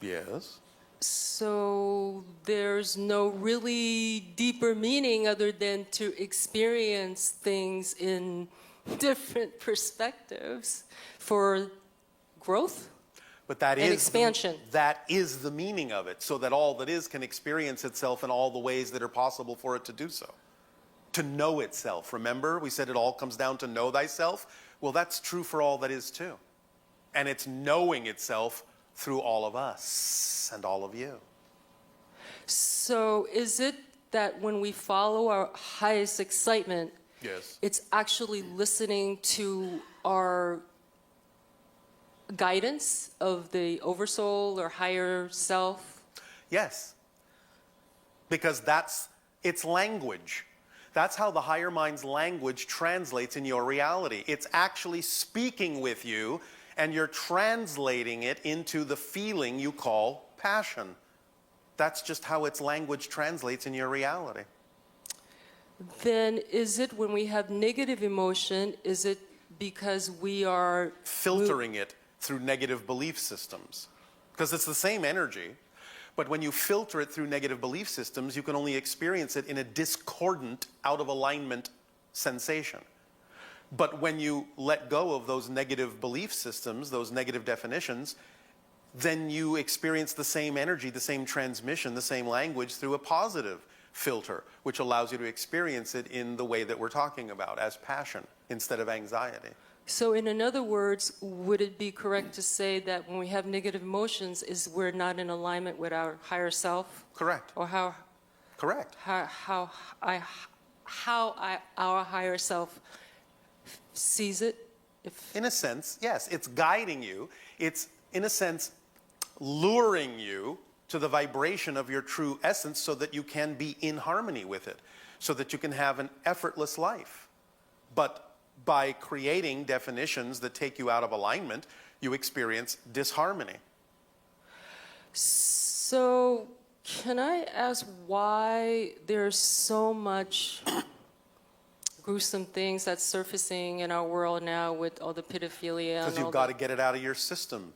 Yes? So there's no really deeper meaning other than to experience things in different perspectives for growth But that and is expansion. that is the meaning of it, so that all that is can experience itself in all the ways that are possible for it to do so. To know itself. Remember, we said it all comes down to know thyself? Well, that's true for all that is too. And it's knowing itself through all of us and all of you. So is it that when we follow our highest excitement, Yes. it's actually listening to our guidance of the oversoul or higher self? Yes. Because that's its language. That's how the higher mind's language translates in your reality. It's actually speaking with you, and you're translating it into the feeling you call passion. That's just how its language translates in your reality. Then is it when we have negative emotion, is it because we are Filtering it through negative belief systems. Because it's the same energy, but when you filter it through negative belief systems, you can only experience it in a discordant, out of alignment sensation. But when you let go of those negative belief systems, those negative definitions, then you experience the same energy, the same transmission, the same language through a positive filter, which allows you to experience it in the way that we're talking about, as passion instead of anxiety. So in other words, would it be correct to say that when we have negative emotions is we're not in alignment with our higher self? Correct. Or how Correct. our higher self sees it? In a sense, yes. It's guiding you. It's, in a sense, luring you to the vibration of your true essence so that you can be in harmony with it, so that you can have an effortless life. But by creating definitions that take you out of alignment, you experience disharmony. So can I ask why there's so much gruesome things that's surfacing in our world now with all the pedophilia? Because you've got to get it out of your system,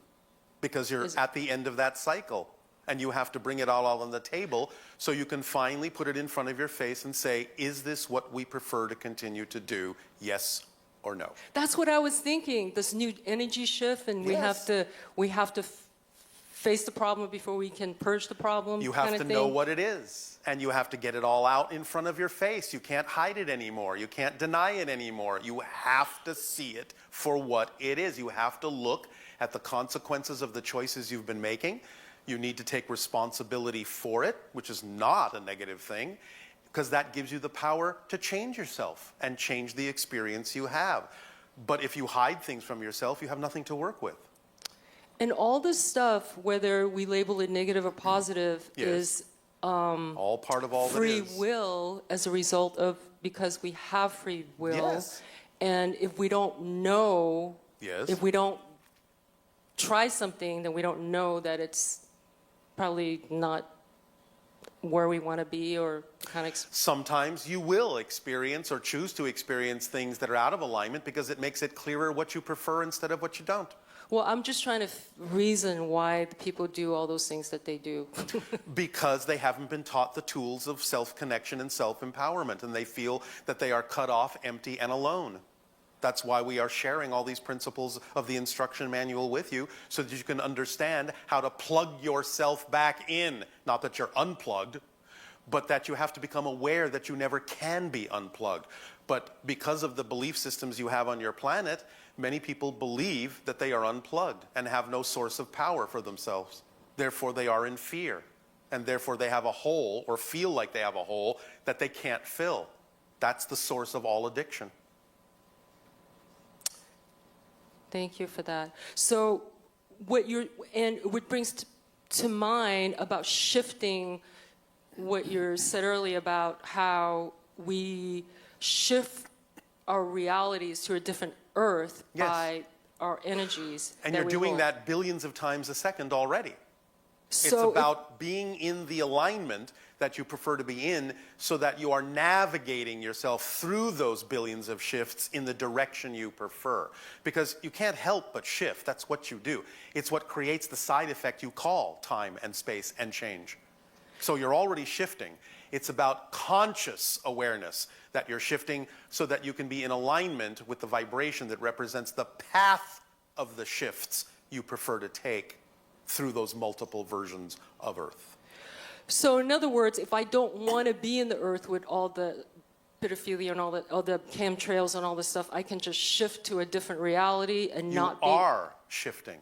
because you're at the end of that cycle. And you have to bring it all on the table so you can finally put it in front of your face and say, is this what we prefer to continue to do? Yes or no? That's what I was thinking. This new energy shift, and Yes. we have to face the problem before we can purge the problem. You have kind to of know thing. what it is, and you have to get it all out in front of your face. You can't hide it anymore. You can't deny it anymore. You have to see it for what it is. You have to look at the consequences of the choices you've been making. You need to take responsibility for it, which is not a negative thing, because that gives you the power to change yourself and change the experience you have. But if you hide things from yourself, you have nothing to work with. And all this stuff, whether we label it negative or positive, Yes. is all part of all free that is. will as a result of, because we have free will. Yes. And if we don't know, Yes. if we don't try something, then we don't know that it's probably not where we want to be, or kind of. Sometimes you will experience or choose to experience things that are out of alignment because it makes it clearer what you prefer instead of what you don't. Well, I'm just trying to reason why the people do all those things that they do. Because they haven't been taught the tools of self-connection and self-empowerment, and they feel that they are cut off, empty, and alone. That's why we are sharing all these principles of the instruction manual with you, so that you can understand how to plug yourself back in. Not that you're unplugged, but that you have to become aware that you never can be unplugged. But because of the belief systems you have on your planet, many people believe that they are unplugged and have no source of power for themselves. Therefore, they are in fear. And therefore, they have a hole, or feel like they have a hole, that they can't fill. That's the source of all addiction. Thank you for that. So what brings to mind about shifting what you said earlier about how we shift our realities to a different earth Yes. by our energies. And that you're we doing hold. that billions of times a second already. So It's about being in the alignment that you prefer to be in, so that you are navigating yourself through those billions of shifts in the direction you prefer. Because you can't help but shift. That's what you do. It's what creates the side effect you call time and space and change. So you're already shifting. It's about conscious awareness that you're shifting so that you can be in alignment with the vibration that represents the path of the shifts you prefer to take through those multiple versions of Earth. So in other words, if I don't want to be in the Earth with all the pedophilia and all the chemtrails and all this stuff, I can just shift to a different reality and not be... You are shifting.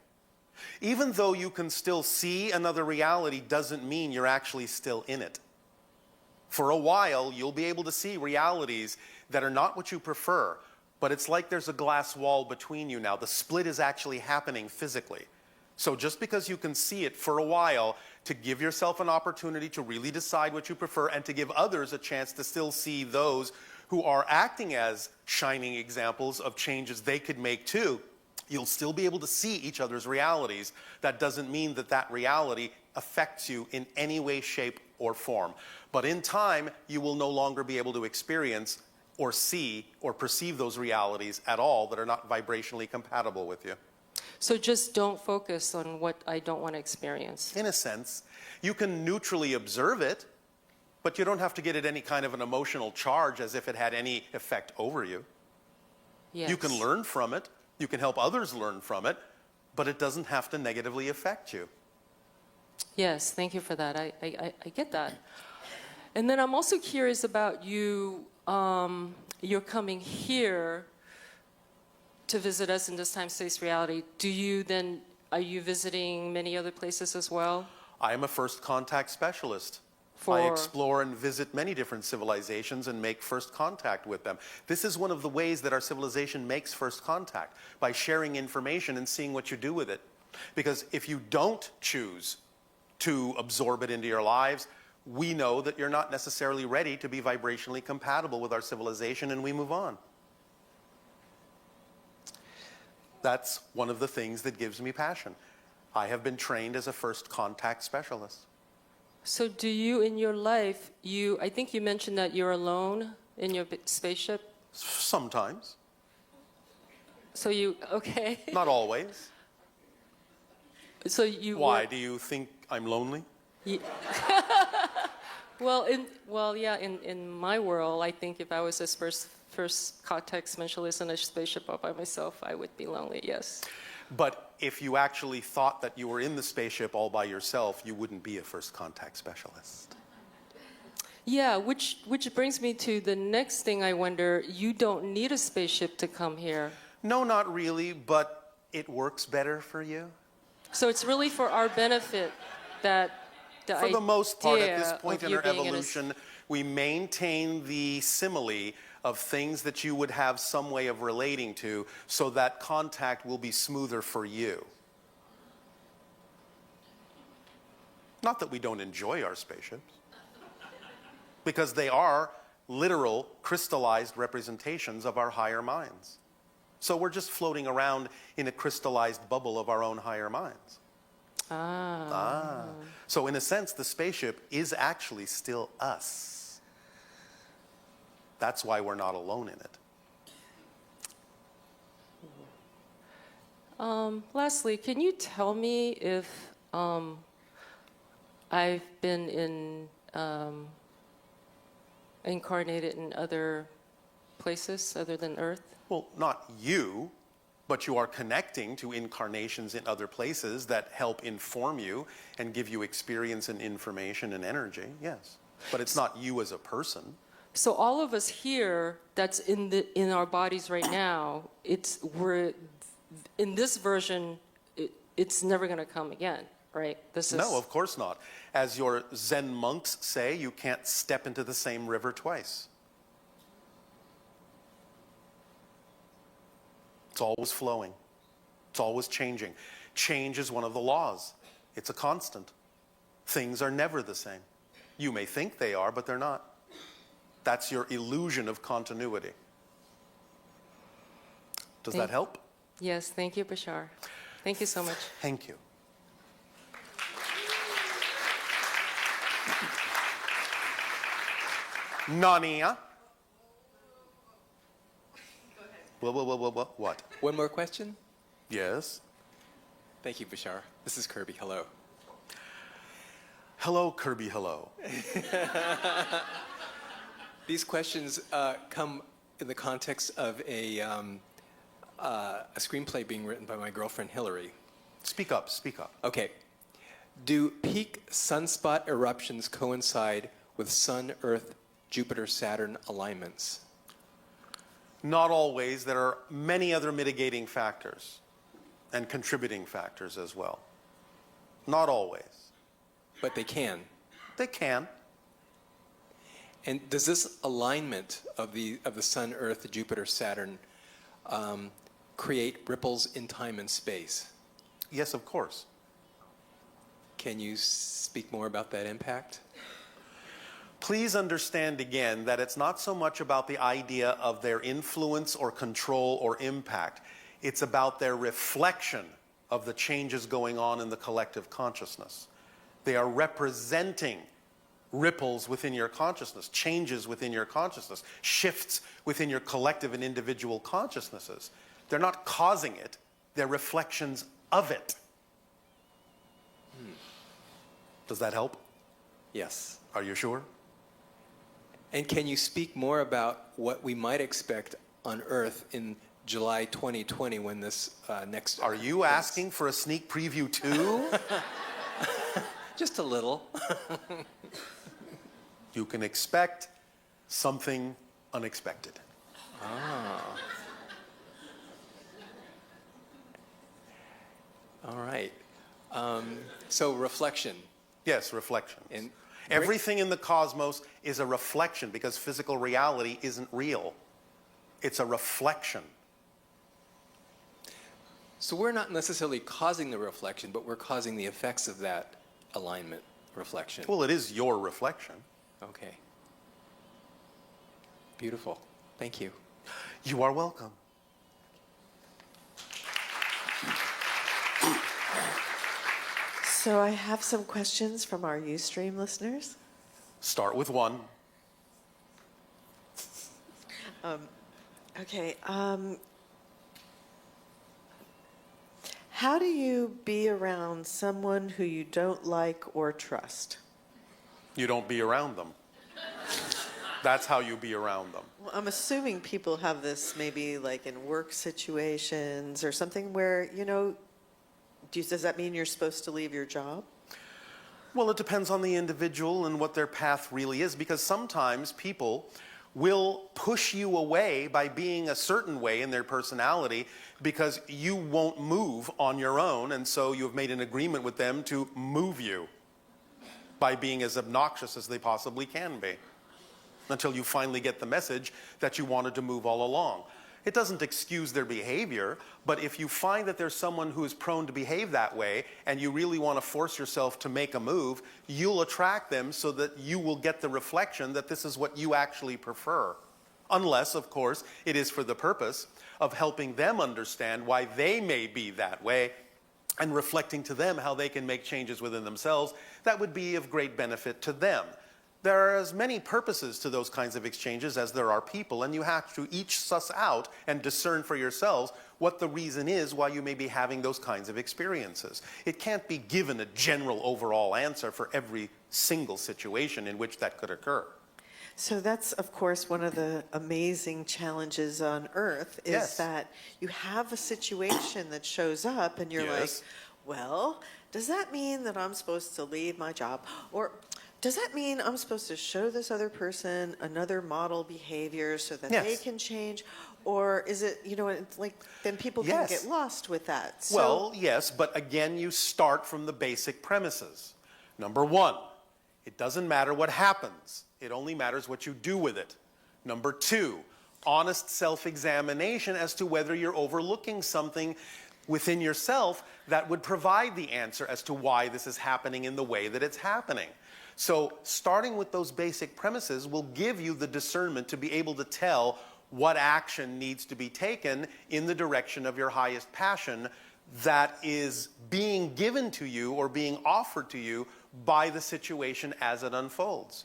Even though you can still see another reality doesn't mean you're actually still in it. For a while, you'll be able to see realities that are not what you prefer, but it's like there's a glass wall between you now. The split is actually happening physically. So just because you can see it for a while, to give yourself an opportunity to really decide what you prefer and to give others a chance to still see those who are acting as shining examples of changes they could make too, you'll still be able to see each other's realities. That doesn't mean that that reality affects you in any way, shape, or form. But in time, you will no longer be able to experience or see or perceive those realities at all that are not vibrationally compatible with you. So just don't focus on what I don't want to experience. In a sense, you can neutrally observe it, but you don't have to get it any kind of an emotional charge as if it had any effect over you. Yes. You can learn from it, you can help others learn from it, but it doesn't have to negatively affect you. Yes, thank you for that. I get that. And then I'm also curious about you, you're coming here to visit us in this time-space reality. Are you visiting many other places as well? I am a first contact specialist. I explore and visit many different civilizations and make first contact with them. This is one of the ways that our civilization makes first contact, by sharing information and seeing what you do with it. Because if you don't choose to absorb it into your lives, we know that you're not necessarily ready to be vibrationally compatible with our civilization, and we move on. That's one of the things that gives me passion. I have been trained as a first contact specialist. So do you, in your life, I think you mentioned that you're alone in your spaceship? Sometimes. So okay. Not always. So you... Why? Do you think I'm lonely? Well, in my world, I think if I was a first contact specialist in a spaceship all by myself, I would be lonely, yes. But if you actually thought that you were in the spaceship all by yourself, you wouldn't be a first contact specialist. Yeah, which brings me to the next thing I wonder. You don't need a spaceship to come here. No, not really, but it works better for you. So it's really for our benefit that for the most part, at this point in our evolution, we maintain the simile of things that you would have some way of relating to, so that contact will be smoother for you. Not that we don't enjoy our spaceships, because they are literal, crystallized representations of our higher minds. So we're just floating around in a crystallized bubble of our own higher minds. So in a sense, the spaceship is actually still us. That's why we're not alone in it. Lastly, can you tell me if I've been incarnated in other places other than Earth? Well, not you, but you are connecting to incarnations in other places that help inform you and give you experience and information and energy, yes. But it's not you as a person. So all of us here that's in our bodies right now, we're in this version, it's never going to come again, right? No, of course not. As your Zen monks say, you can't step into the same river twice. It's always flowing. It's always changing. Change is one of the laws. It's a constant. Things are never the same. You may think they are, but they're not. That's your illusion of continuity. Does that help? Yes, thank you, Bashar. Thank you so much. Thank you. Nania? What? One more question? Yes. Thank you, Bashar. This is Kirby. Hello. Hello, Kirby. Hello. These questions come in the context of a screenplay being written by my girlfriend Hillary. Speak up, speak up. Okay. Do peak sunspot eruptions coincide with Sun, Earth, Jupiter, Saturn alignments? Not always. There are many other mitigating factors and contributing factors as well. Not always. But they can. They can. And does this alignment of the Sun, Earth, Jupiter, Saturn create ripples in time and space? Yes, of course. Can you speak more about that impact? Please understand again that it's not so much about the idea of their influence or control or impact. It's about their reflection of the changes going on in the collective consciousness. They are representing ripples within your consciousness, changes within your consciousness, shifts within your collective and individual consciousnesses. They're not causing it, they're reflections of it. Does that help? Yes. Are you sure? And can you speak more about what we might expect on Earth in July 2020 when this next... Are you asking for a sneak preview too? Just a little. You can expect something unexpected. Ah. All right. So reflection. Yes, reflections. And everything in the cosmos is a reflection because physical reality isn't real. It's a reflection. So we're not necessarily causing the reflection, but we're causing the effects of that alignment reflection. Well, it is your reflection. Okay. Beautiful. Thank you. You are welcome. So I have some questions from our Ustream listeners. Start with one. Okay. How do you be around someone who you don't like or trust? You don't be around them. That's how you be around them. Well, I'm assuming people have this maybe like in work situations or something where, you know, does that mean you're supposed to leave your job? Well, it depends on the individual and what their path really is, because sometimes people will push you away by being a certain way in their personality because you won't move on your own, and so you've made an agreement with them to move you by being as obnoxious as they possibly can be, until you finally get the message that you wanted to move all along. It doesn't excuse their behavior, but if you find that there's someone who is prone to behave that way and you really want to force yourself to make a move, you'll attract them so that you will get the reflection that this is what you actually prefer. Unless, of course, it is for the purpose of helping them understand why they may be that way and reflecting to them how they can make changes within themselves that would be of great benefit to them. There are as many purposes to those kinds of exchanges as there are people, and you have to each suss out and discern for yourselves what the reason is why you may be having those kinds of experiences. It can't be given a general overall answer for every single situation in which that could occur. So that's, of course, one of the amazing challenges on Earth is Yes. that you have a situation that shows up and you're like, Yes. well, does that mean that I'm supposed to leave my job? Or does that mean I'm supposed to show this other person another model behavior so that Yes. they can change? Or is it, you know, it's like then people Yes. can get lost with that. So, Well, yes, but again, you start from the basic premises. Number one, it doesn't matter what happens. It only matters what you do with it. Number two, honest self-examination as to whether you're overlooking something within yourself that would provide the answer as to why this is happening in the way that it's happening. So starting with those basic premises will give you the discernment to be able to tell what action needs to be taken in the direction of your highest passion that is being given to you or being offered to you by the situation as it unfolds.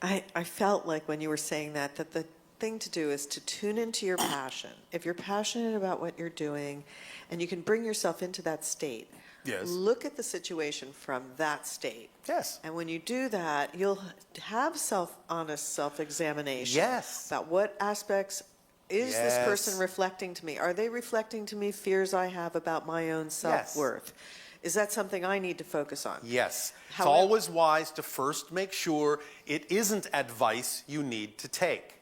I felt like when you were saying that the thing to do is to tune into your passion. If you're passionate about what you're doing and you can bring yourself into that state, Yes. look at the situation from that state. Yes. And when you do that, you'll have honest self-examination. Yes. About what aspects is this person reflecting to me? Are they reflecting to me fears I have about my own self-worth? Is that something I need to focus on? Yes. It's However- always wise to first make sure it isn't advice you need to take.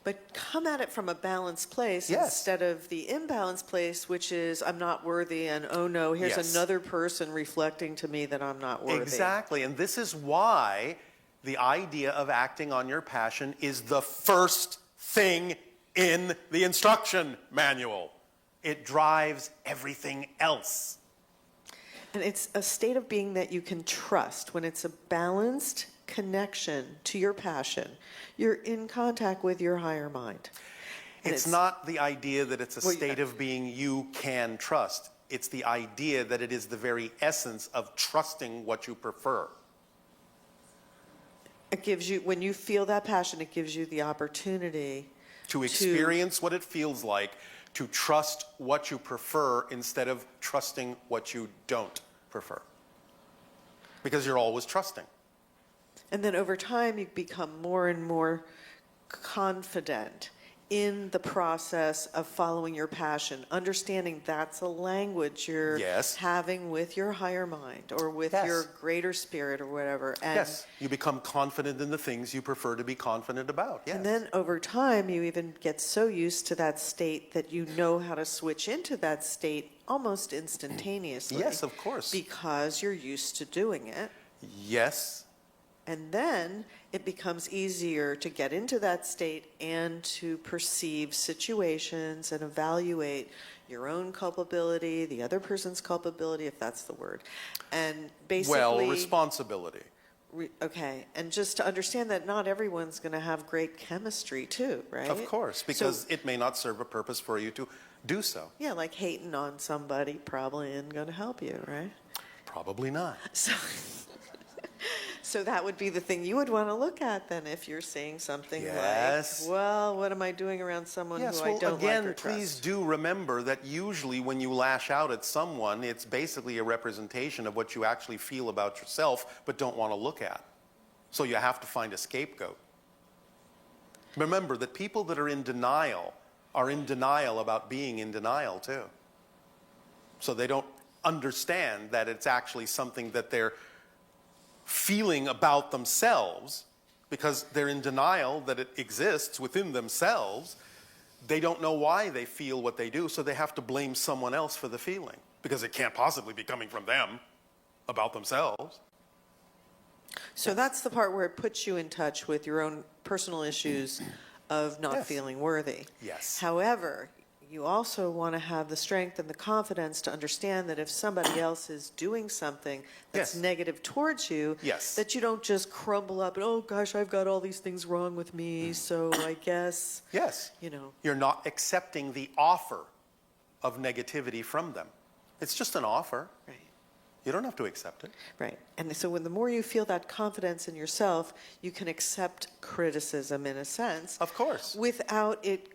But come at it from a balanced place Yes. instead of the imbalanced place, which is I'm not worthy and oh no, here's Yes. another person reflecting to me that I'm not worthy. Exactly. And this is why the idea of acting on your passion is the first thing in the instruction manual. It drives everything else. And it's a state of being that you can trust. When it's a balanced connection to your passion, you're in contact with your higher mind. And It's not the idea that it's a Well, state of being you can trust. It's the idea that it is the very essence of trusting what you prefer. It gives you, when you feel that passion, it gives you the opportunity To experience what it feels like, to trust what you prefer instead of trusting what you don't prefer. Because you're always trusting. And then over time, you become more and more confident in the process of following your passion, understanding that's a language you're Yes. having with your higher mind or with Yes. your greater spirit or whatever. And, Yes, you become confident in the things you prefer to be confident about. Yes. and then over time, you even get so used to that state that you know how to switch into that state almost instantaneously. Yes, of course. Because you're used to doing it. Yes. And then it becomes easier to get into that state and to perceive situations and evaluate your own culpability, the other person's culpability, if that's the word. And basically... Well, responsibility. Okay, and just to understand that not everyone's going to have great chemistry too, right? Of course, because it may not serve a purpose for you to do so. Yeah, like hating on somebody probably isn't going to help you, right? Probably not. So that would be the thing you would want to look at then if you're saying something Yes. like, well, what am I doing around someone Yes, who well, I don't again, like or trust? please do remember that usually when you lash out at someone, it's basically a representation of what you actually feel about yourself but don't want to look at. So you have to find a scapegoat. Remember that people that are in denial about being in denial too. So they don't understand that it's actually something that they're feeling about themselves because they're in denial that it exists within themselves. They don't know why they feel what they do, so they have to blame someone else for the feeling because it can't possibly be coming from them about themselves. So that's the part where it puts you in touch with your own personal issues of not Yes. feeling worthy. Yes. However, you also want to have the strength and the confidence to understand that if somebody else is doing something that's Yes. negative towards you, Yes. that you don't just crumble up and, oh gosh, I've got all these things wrong with me, so I guess, Yes. you know. You're not accepting the offer of negativity from them. It's just an offer. Right. You don't have to accept it. Right. And so when the more you feel that confidence in yourself, you can accept criticism in a sense. Of course. Without it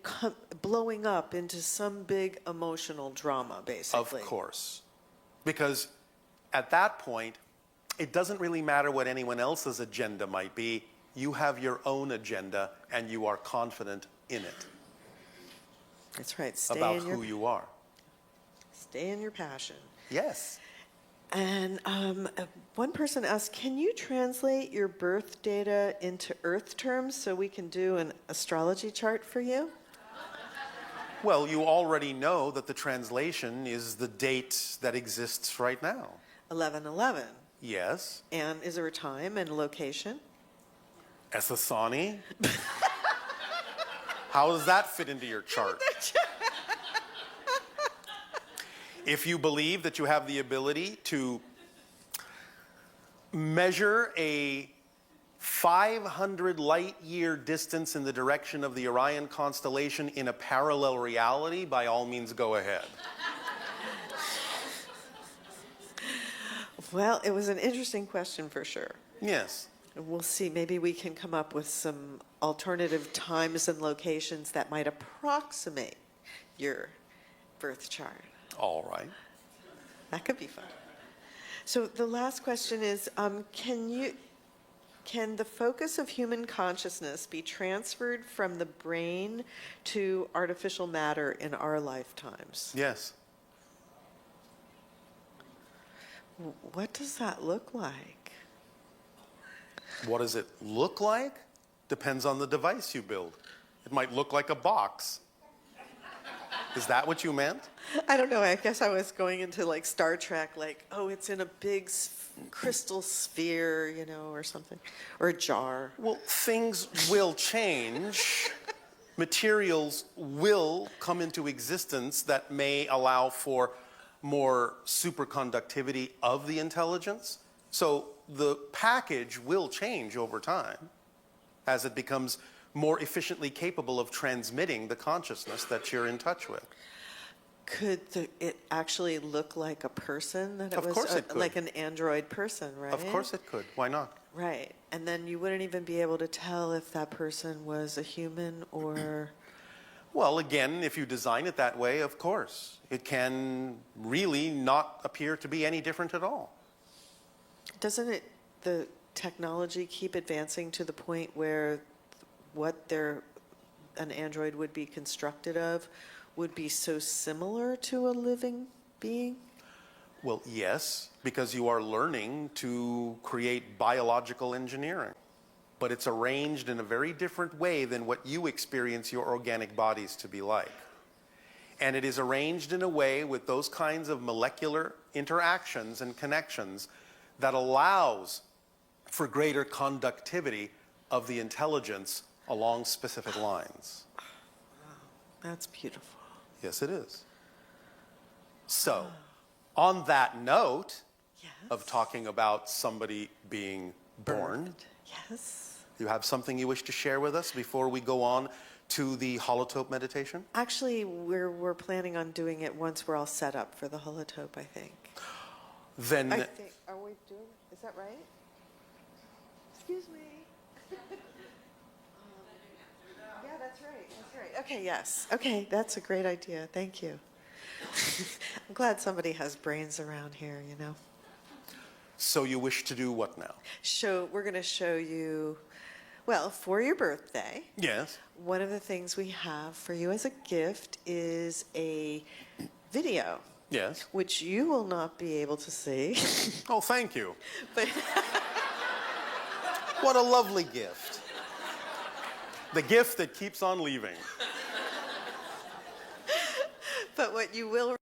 blowing up into some big emotional drama, basically. Of course. Because at that point, it doesn't really matter what anyone else's agenda might be. You have your own agenda and you are confident in it. That's right. Stay about in your, who you are. Stay in your passion. Yes. And one person asked, can you translate your birth data into Earth terms so we can do an astrology chart for you? Well, you already know that the translation is the date that exists right now. 11/11. Yes. And is there a time and location? Essassani? How does that fit into your chart? If you believe that you have the ability to measure a 500 light year distance in the direction of the Orion constellation in a parallel reality, by all means go ahead. Well, it was an interesting question for sure. Yes. We'll see. Maybe we can come up with some alternative times and locations that might approximate your birth chart. All right. That could be fun. So the last question is, can you, Can the focus of human consciousness be transferred from the brain to artificial matter in our lifetimes? Yes. What does that look like? What does it look like? Depends on the device you build. It might look like a box. Is that what you meant? I don't know. I guess I was going into like Star Trek, like, oh, it's in a big crystal sphere, you know, or something, or a jar. Well, things will change. Materials will come into existence that may allow for more superconductivity of the intelligence. So the package will change over time as it becomes more efficiently capable of transmitting the consciousness that you're in touch with. Could it actually look like a person? That it Of was course it could. like an android person, right? Of course it could. Why not? Right. And then you wouldn't even be able to tell if that person was a human or... Well, again, if you design it that way, of course. It can really not appear to be any different at all. Doesn't the technology keep advancing to the point where what an android would be constructed of would be so similar to a living being? Well, yes, because you are learning to create biological engineering. But it's arranged in a very different way than what you experience your organic bodies to be like. And it is arranged in a way with those kinds of molecular interactions and connections that allows for greater conductivity of the intelligence along specific lines. That's beautiful. Yes, it is. So, on that note of talking about somebody being born, yes. You have something you wish to share with us before we go on to the holotope meditation? Actually, we're planning on doing it once we're all set up for the holotope, I think. Then are we doing? Is that right? Excuse me. Yeah, that's right. That's right. Okay, yes. Okay, that's a great idea. Thank you. I'm glad somebody has brains around here, you know. So you wish to do what now? We're going to show you, well, for your birthday. Yes. One of the things we have for you as a gift is a video. Yes. Which you will not be able to see. Oh, thank you. But what a lovely gift. The gift that keeps on leaving. But what you will